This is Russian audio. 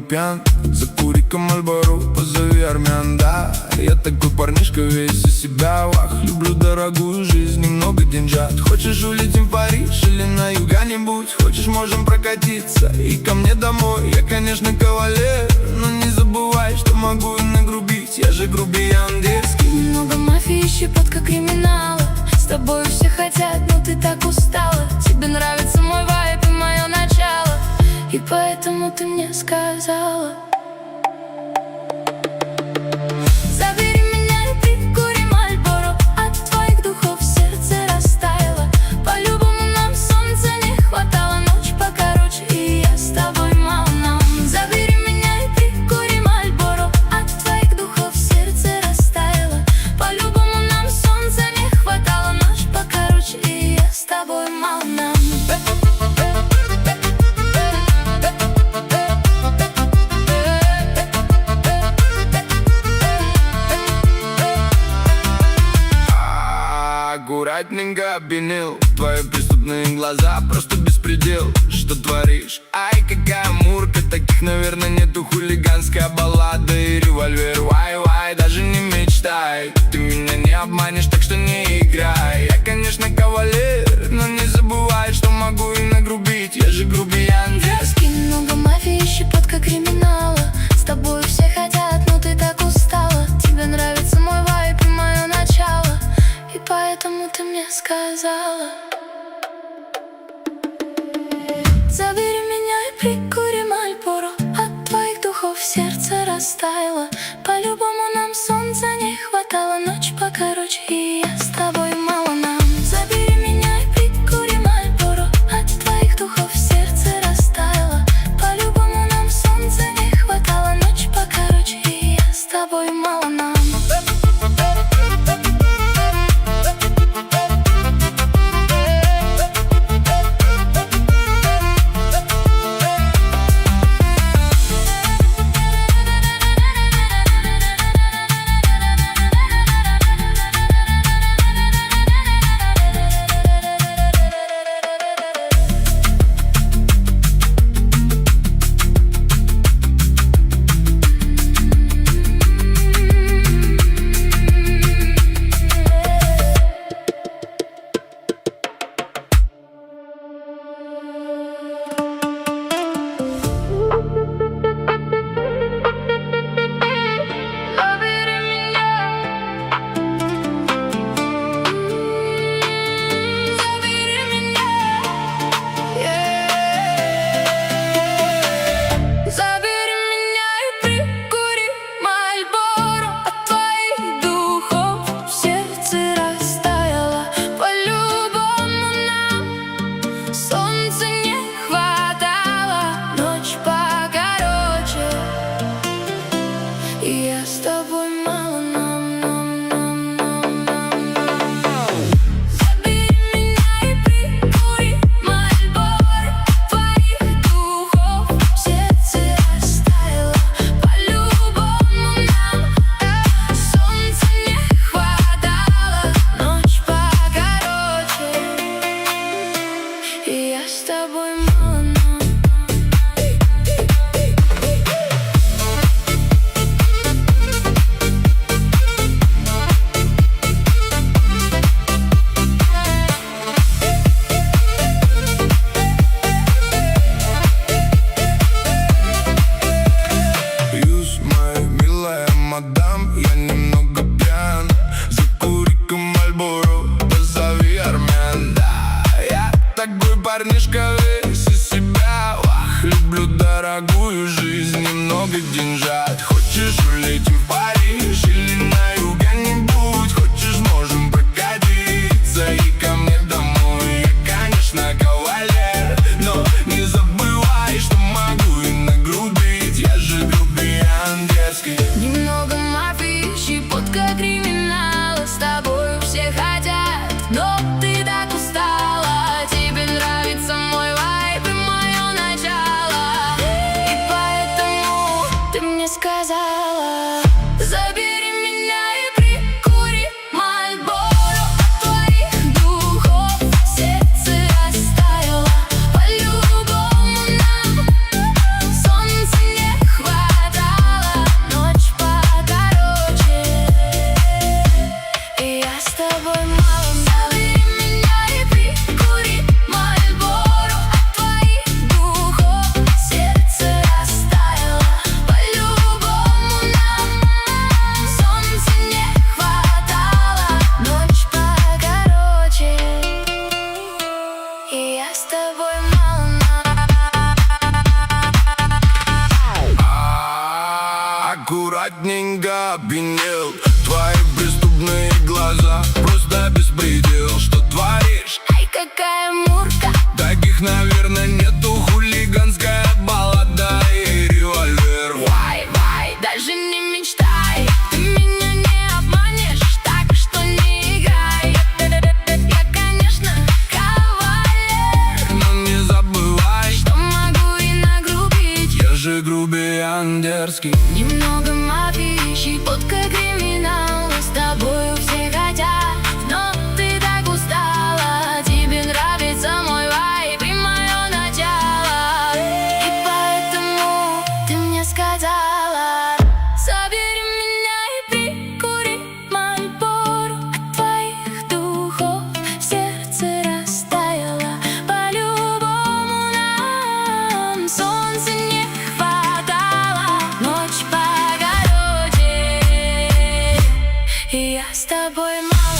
пьян. Закури-ка Мальборо, позови армян, да. Я такой парнишка весь из себя, вах. Люблю дорогую жизнь, немного деньжат. Хочешь, улетим в Париж или на юга-нибудь? Хочешь, можем прокатиться и ко мне домой. Я, конечно, кавалер, но не забывай, что могу и нагрубить. Я же грубиян дерзкий. Немного мафии, щепотка криминала. С тобой все хотят, но ты так устала. Тебе нравится мой вайб и мое начало, и поэтому ты мне сказала: забери меня и прикури Мальборо. От твоих духов сердце растаяло. По-любому нам солнца не хватало. Ночь покороче, и я с тобой мало нам. Забери меня и прикури Мальборо. От твоих духов сердце растаяло. По-любому нам солнца не хватало. Ночь покороче, и я с тобой мало нам. Аккуратненько обвинил. Твои преступные глаза просто беспредел. Что творишь? Ай, какая мурка. Таких, наверное, нету. Хулиганская баллада и револьвер. Вай-вай, даже не мечтай. Ты меня не обманешь, так что не играй. Я, конечно, кавалер, но не забывай, что могу и нагрубить. Я же грубиян дерзкий. Немного мафии, щепотка криминала. С тобой все хотят, но ты так устала. Тебе нравится мой вайб и мое начало, и поэтому ты мне сказала: забери меня и прикури Мальборо. От твоих духов сердце растаяло. По-любому нам солнца не хватало. Ночь покороче, и я с тобой мало нам. Забери меня и прикури Мальборо. От твоих духов сердце растаяло. По-любому нам солнца не хватало. Ночь покороче, и я с тобой мало нам. Парнишка весь из себя, вах. Люблю дорогую жизнь, немного деньжат. Хочешь, улетим в Париж или на юга-нибудь? Хочешь, можем прокатиться и ко мне домой. Я, конечно, кавалер, но не забывай, что могу и нагрубить. Я же грубиян дерзкий. Немного мафии, щепотка криминала. С тобой все хотят, но ты так устала. Тебе нравится мой вайб и мое начало, и поэтому ты мне сказала: забери меня и прикури Мальборо. От твоих духов сердце растаяло. По-любому нам солнца не хватало. беспредел, что творишь? Ай, какая мурка. Таких, наверное, нету. Хулиганская баллада и револьвер. Вай, вай, даже не мечтай. Ты меня не обманешь, так что не играй. Я, конечно, кавалер, Но не забывай, что могу и нагрубить. я же грубиян дерзкий. Немного мафии, щепотка криминала. С тобою все хотят, но ты так устала. Тебе нравится мой вайб и мое начало. И поэтому ты мне сказала: собери меня и прикури Мальборо. От твоих духов сердце растаяло. По-любому нам солнца не хватало. Ночь покороче, и я с тобой мало.